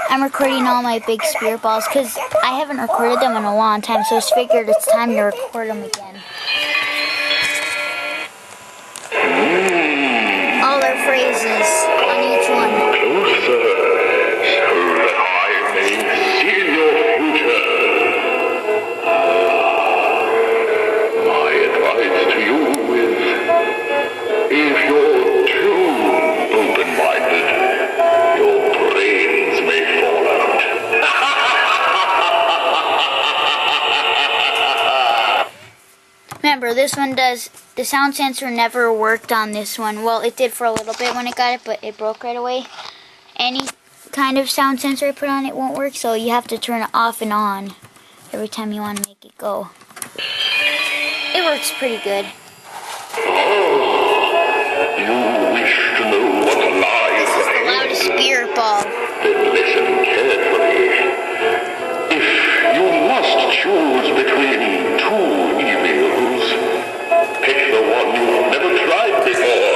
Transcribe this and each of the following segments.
I'm recording all my big spirit balls because I haven't recorded them in a long time, so I just figured it's time to record them again. All their phrases on each one. Closer, so that I may see your future. My advice to you is, if you're too open-minded, your brains may fall out. Remember, this one does, the sound sensor never worked on this one. Well, it did for a little bit when it got it, but it broke right away. Any kind of sound sensor I put on it won't work, so you have to turn it off and on every time you want to make it go. It works pretty good. You wish to know what lies The ahead? loudest spirit ball. Then listen carefully. If you must choose between two evils, pick the one you've never tried before.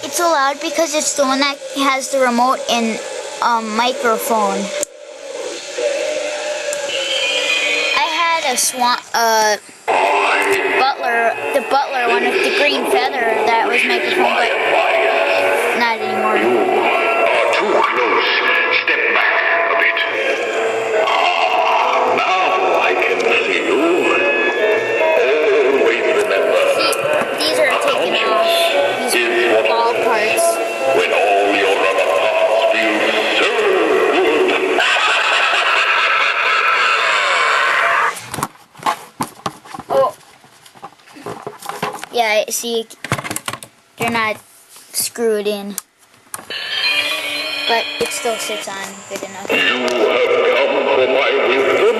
It's so loud because it's the one that has the remote and microphone. I had a the butler one with the green feather that was microphone, but not anymore. You are too close. Step back a bit. Now I can see you. Always remember. See, these are taken off. These are ball parts. When all your other parts feel so good. Oh. Yeah, see, they're not screwed in. But it still sits on good enough. You have come for my wisdom.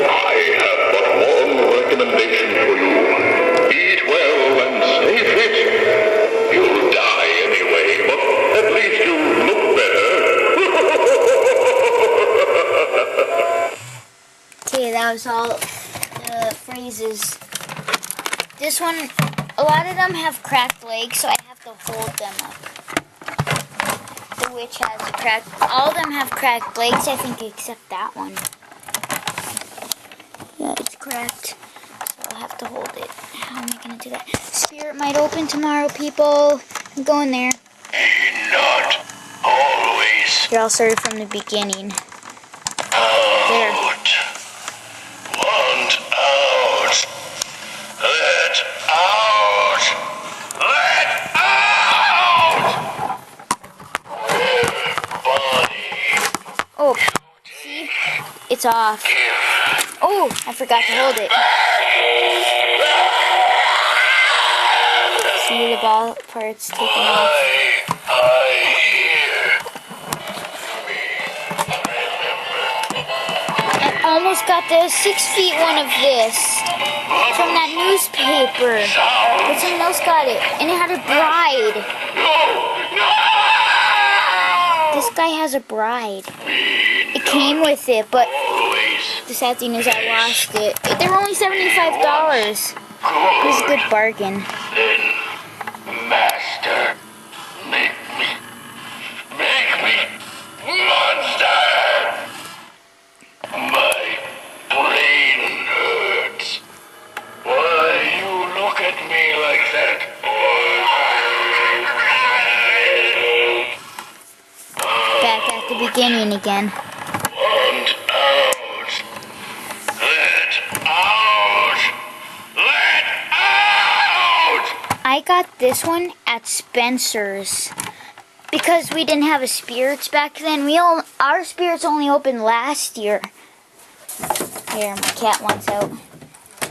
I have but one recommendation for you. Eat well and stay fit. You'll die anyway, but at least you look better. Okay, that was all the phrases. This one, a lot of them have cracked legs, so I have to hold them up. The witch has a cracked, all of them have cracked legs, I think, except that one. Yeah, it's cracked, so I'll have to hold it. How am I going to do that? Spirit might open tomorrow, people. I'm going there. Not always. Here, I'll start from the beginning. There. Out. Want out. Let out. Let out. Oh, see? It's off. Oh, I forgot to hold it. See the ball parts taken off. I almost got the 6 feet one of this from that newspaper. But someone else got it, and it had a bride. This guy has a bride. It came with it, but the sad thing is I lost it. They were only $75. It was a good bargain. Master, make me monster. My brain hurts. Why you look at me like that? Back at the beginning again. Want out. Let out. Let out. I got this one at Spencer's because we didn't have a spirits back then. Our spirits only opened last year. Here, my cat wants out.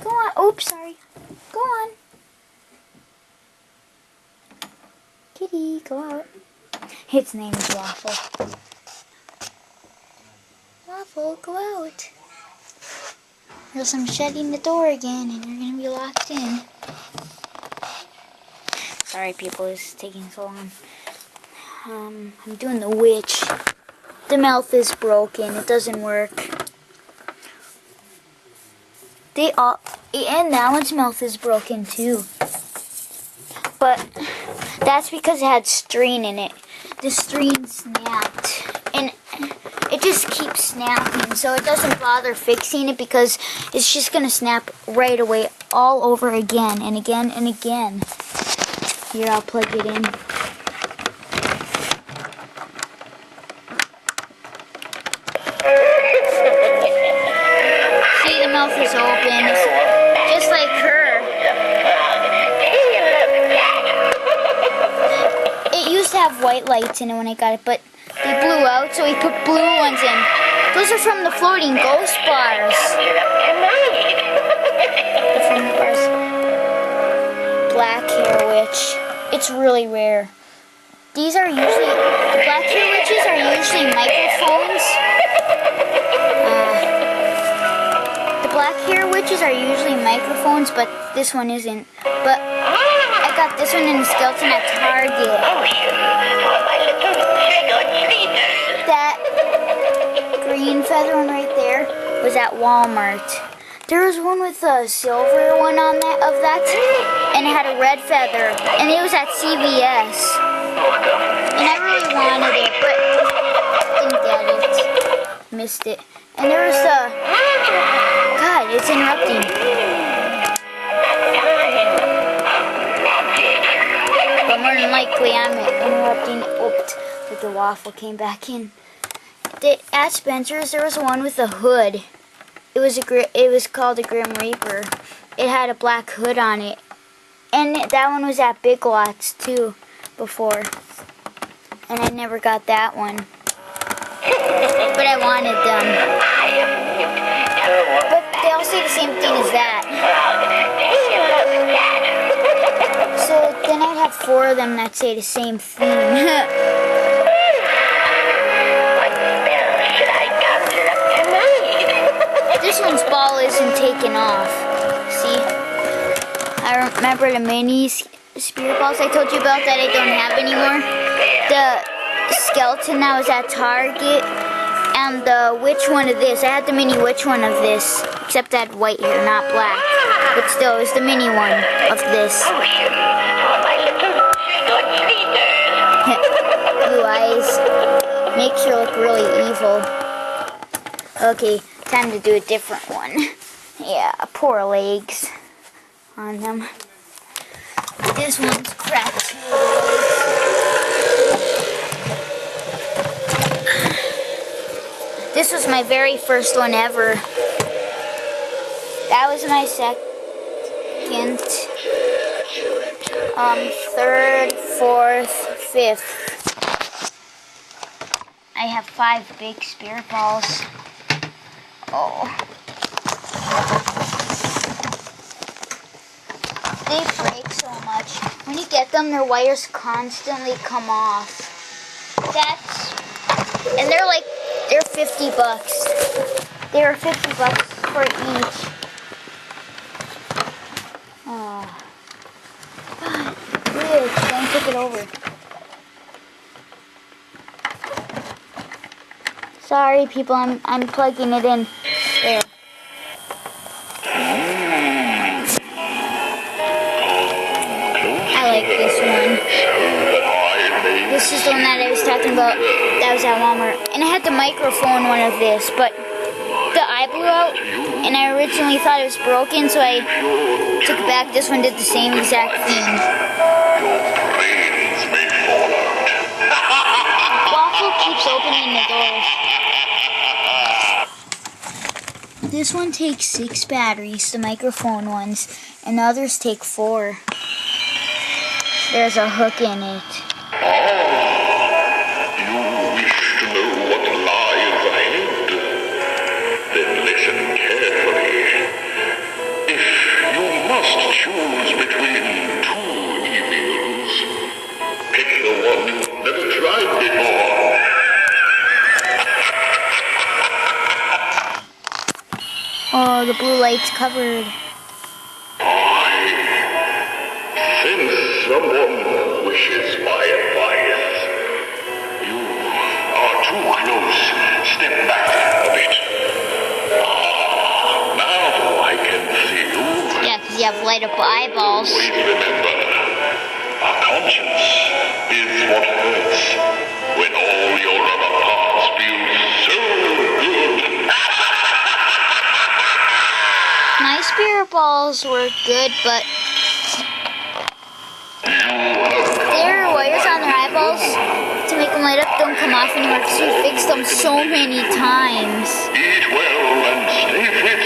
Go on. Oops, sorry. Go on. Kitty, go out. Its name is Waffle. Waffle, go out. Or else I'm shutting the door again and you're going to be locked in. Sorry people, this is taking so long. I'm doing the witch. The mouth is broken, it doesn't work. And that one's mouth is broken too. But That's because it had string in it. The string snapped. And it just keeps snapping. So it doesn't bother fixing it because it's just going to snap right away all over again and again and again. Here, I'll plug it in. See, the mouth is open. Just like her. It used to have white lights in it when I got it, but they blew out, so we put blue ones in. Those are from the floating ghost bars. Different bars. Black hair witch. It's really rare. These are usually, the black hair witches are usually microphones. The black hair witches are usually microphones, but this one isn't. But I got this one in the skeleton at Target. That green feather one right there was at Walmart. There was one with a silver one on that and it had a red feather, and it was at CVS. And I really wanted it, but didn't get it. Missed it. And there was a God, it's interrupting. But more than likely, I'm interrupting. Oops, the waffle came back in. At Spencer's, there was one with a hood. It was called a Grim Reaper. It had a black hood on it, and that one was at Big Lots too before. And I never got that one, but I wanted them. But they all say the same thing as that. So then I'd have 4 of them that say the same thing. This one's ball isn't taken off. See? I remember the mini spirit balls I told you about that I don't have anymore. The skeleton that was at Target. And the witch one of this. I had the mini witch one of this. Except that white hair, not black. But still, it was the mini one of this. Blue eyes. Makes her look really evil. Okay, time to do a different one. Yeah, poor legs on them. This one's cracked. This was my very first one ever. That was my second, third, fourth, fifth. I have 5 big spirit balls. Oh. They break so much. When you get them, their wires constantly come off. And they're 50 bucks. They were 50 bucks for each. Oh. God, good. Don't take it over. Sorry, people. I'm plugging it in. There. I like this one. This is the one that I was talking about. That was at Walmart. And I had the microphone one of this, but the eye blew out, and I originally thought it was broken, so I took it back. This one did the same exact thing. Waffle keeps opening the door. This one takes 6 batteries, the microphone ones, and the others take 4. There's a hook in it. You wish to know what lies ahead? Then listen carefully. If you must choose between 2 evils, pick the one you've never tried before. Oh, the blue light's covered. Since someone wishes my advice, you are too close. Step back a bit. Now I can see you. Yeah, because you have light up eyeballs. Always remember, a conscience when all your other parts feel so good. My spirit balls were good, but their wires on their eyeballs to make them light up don't come off anymore because we fixed them so many times. Eat well and stay fit.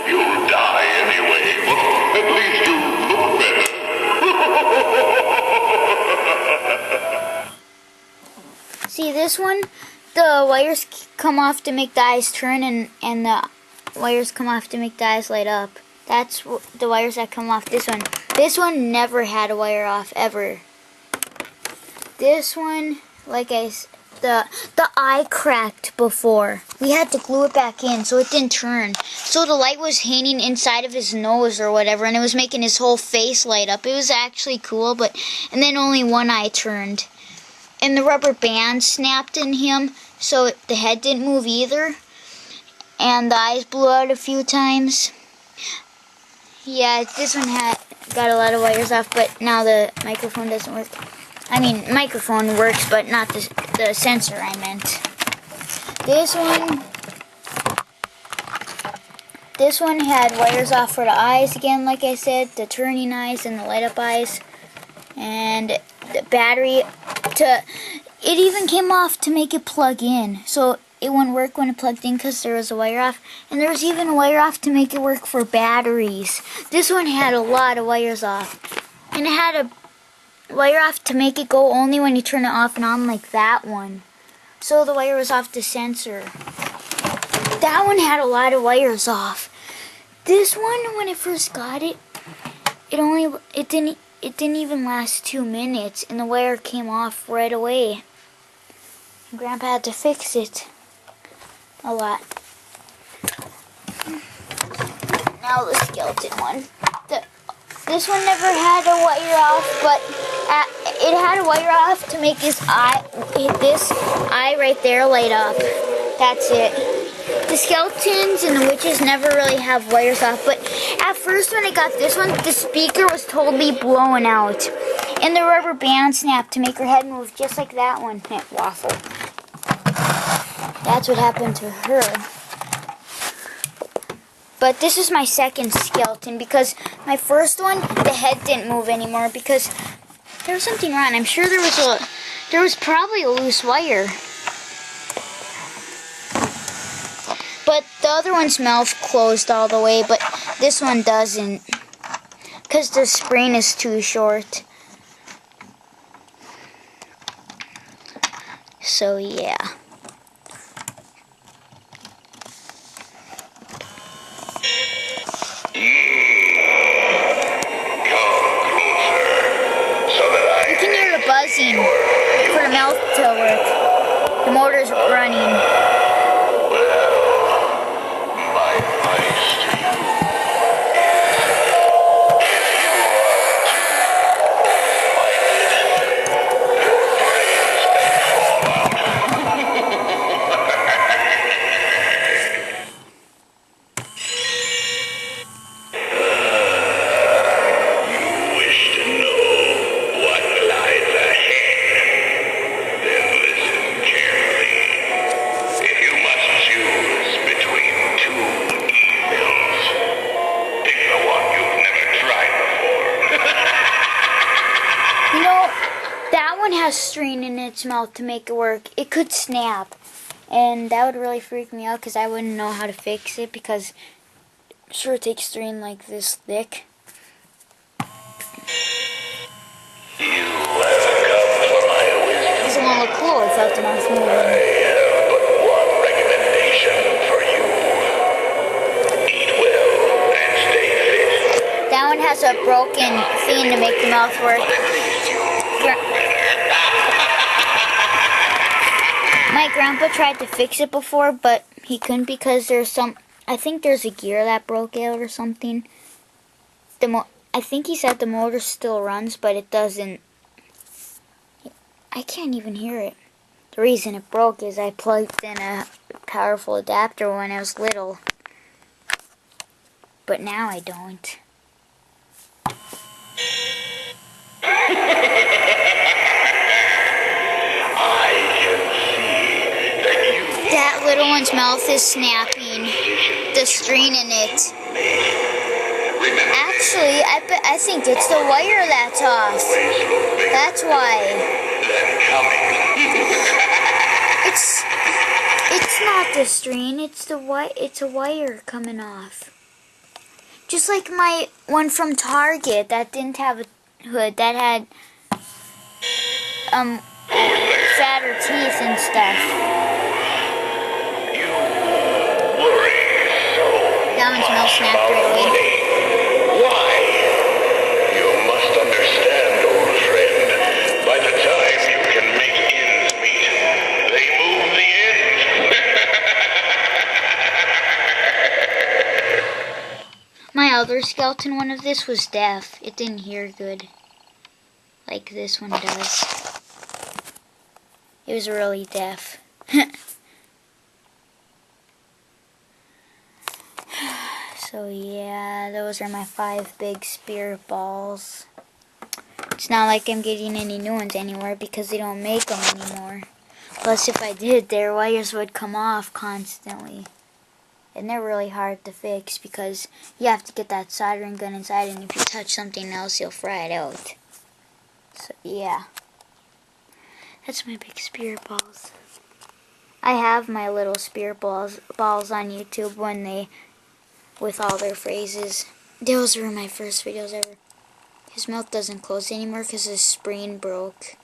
You'll die anyway, but at least you look better. See this one? The wires come off to make the eyes turn, and the wires come off to make the eyes light up. That's the wires that come off this one. This one never had a wire off, ever. This one, like the eye cracked before. We had to glue it back in so it didn't turn. So the light was hanging inside of his nose or whatever, and it was making his whole face light up. It was actually cool, and then only one eye turned. And the rubber band snapped in him, so the head didn't move either. And the eyes blew out a few times. Yeah, this one got a lot of wires off, but now the microphone doesn't work. I mean, microphone works, but not the sensor I meant. This one had wires off for the eyes again, like I said, the turning eyes and the light up eyes. And the battery, it even came off to make it plug in. So it wouldn't work when it plugged in because there was a wire off. And there was even a wire off to make it work for batteries. This one had a lot of wires off. And it had a wire off to make it go only when you turn it off and on, like that one. So the wire was off the sensor. That one had a lot of wires off. This one, when I first got it, it didn't even last 2 minutes, and the wire came off right away. And Grandpa had to fix it a lot. Now the skeleton one. This one never had a wire off, but it had a wire off to make this eye right there light up. That's it. The skeletons and the witches never really have wires off, but at first when I got this one, the speaker was totally blown out. And the rubber band snapped to make her head move just like that one. It waffled. That's what happened to her. But this is my second skeleton because my first one, the head didn't move anymore because there was something wrong. I'm sure there was probably a loose wire. But the other one's mouth closed all the way, but this one doesn't because the spring is too short. So yeah. You can hear the buzzing for the mouth to work. The motor's running. Has string in its mouth to make it work. It could snap, and that would really freak me out because I wouldn't know how to fix it because sure it takes string like this thick. You have come for my wisdom. Doesn't want to look cool without the mouth moving. I have but one recommendation for you. Eat well and stay fit. That one has a broken thing to make the mouth work. My grandpa tried to fix it before, but he couldn't because I think there's a gear that broke out or something. I think he said the motor still runs, but it doesn't. I can't even hear it. The reason it broke is I plugged in a powerful adapter when I was little. But now I don't. I little one's mouth is snapping. The string in it. Actually, I think it's the wire that's off. That's why. It's not the string. It's a wire coming off. Just like my one from Target that didn't have a hood, that had fatter teeth and stuff. That one's no snap right away. Why? You must understand, old friend. By the time you can make ends meet, they move the ends. My other skeleton one of this was deaf. It didn't hear good. Like this one does. It was really deaf. So yeah, those are my 5 big spirit balls. It's not like I'm getting any new ones anywhere because they don't make them anymore. Plus if I did, their wires would come off constantly. And they're really hard to fix because you have to get that soldering gun inside, and if you touch something else, you'll fry it out. So yeah. That's my big spirit balls. I have my little spirit balls on YouTube with all their phrases. Those were my first videos ever. His mouth doesn't close anymore because his spring broke.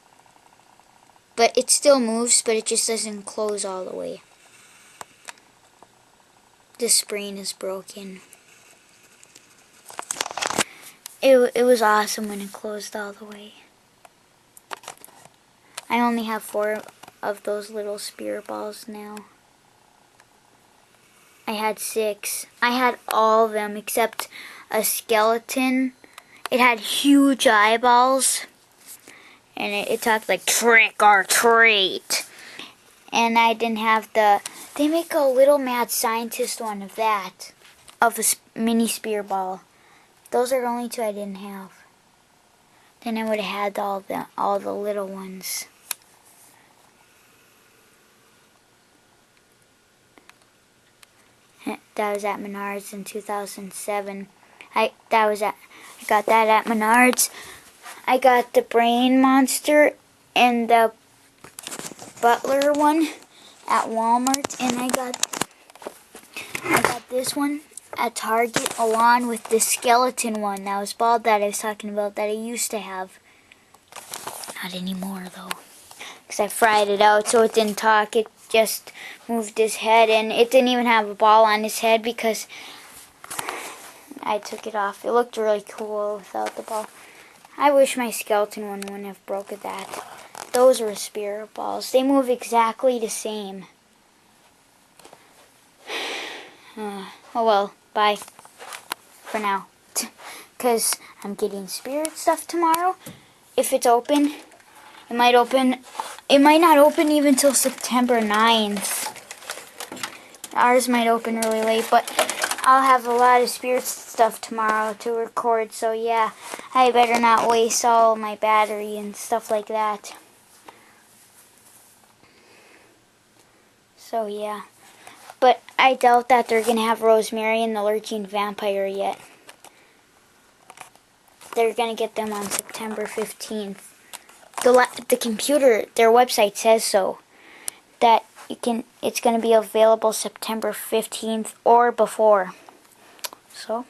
But it still moves, but it just doesn't close all the way. The spring is broken. It was awesome when it closed all the way. I only have 4 of those little spirit balls now. I had 6. I had all of them except a skeleton. It had huge eyeballs. And it talked like trick or treat. And I didn't have they make a little mad scientist one of that. Of a mini spear ball. Those are the only 2 I didn't have. Then I would have had all the little ones. That was at Menards in 2007. I got that at Menards. I got the brain monster and the butler one at Walmart, and I got this one at Target along with the skeleton one that was bald that I was talking about that I used to have. Not anymore though, because I fried it out so it didn't talk. It just moved his head, and it didn't even have a ball on his head because I took it off. It looked really cool without the ball. I wish my skeleton one wouldn't have broken that. Those were spirit balls. They move exactly the same. Oh well, bye for now. Because I'm getting spirit stuff tomorrow. If it's open, it might not open even till September 9th. Ours might open really late, but I'll have a lot of spirit stuff tomorrow to record, so yeah, I better not waste all my battery and stuff like that. So yeah, but I doubt that they're gonna have Rosemary and the Lurking Vampire yet. They're gonna get them on September 15th. The computer, their website says so. That it's gonna be available September 15th or before. So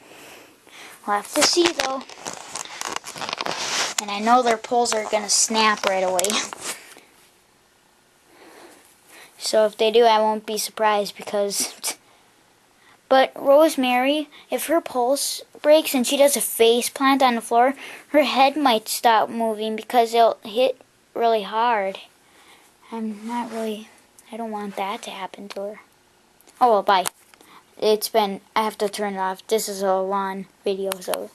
we'll have to see though. And I know their poles are gonna snap right away. So if they do, I won't be surprised because... But Rosemary, if her pulse breaks and she does a face plant on the floor, her head might stop moving because it'll hit really hard. I don't want that to happen to her. Oh well, bye. I have to turn it off. This is a long video, so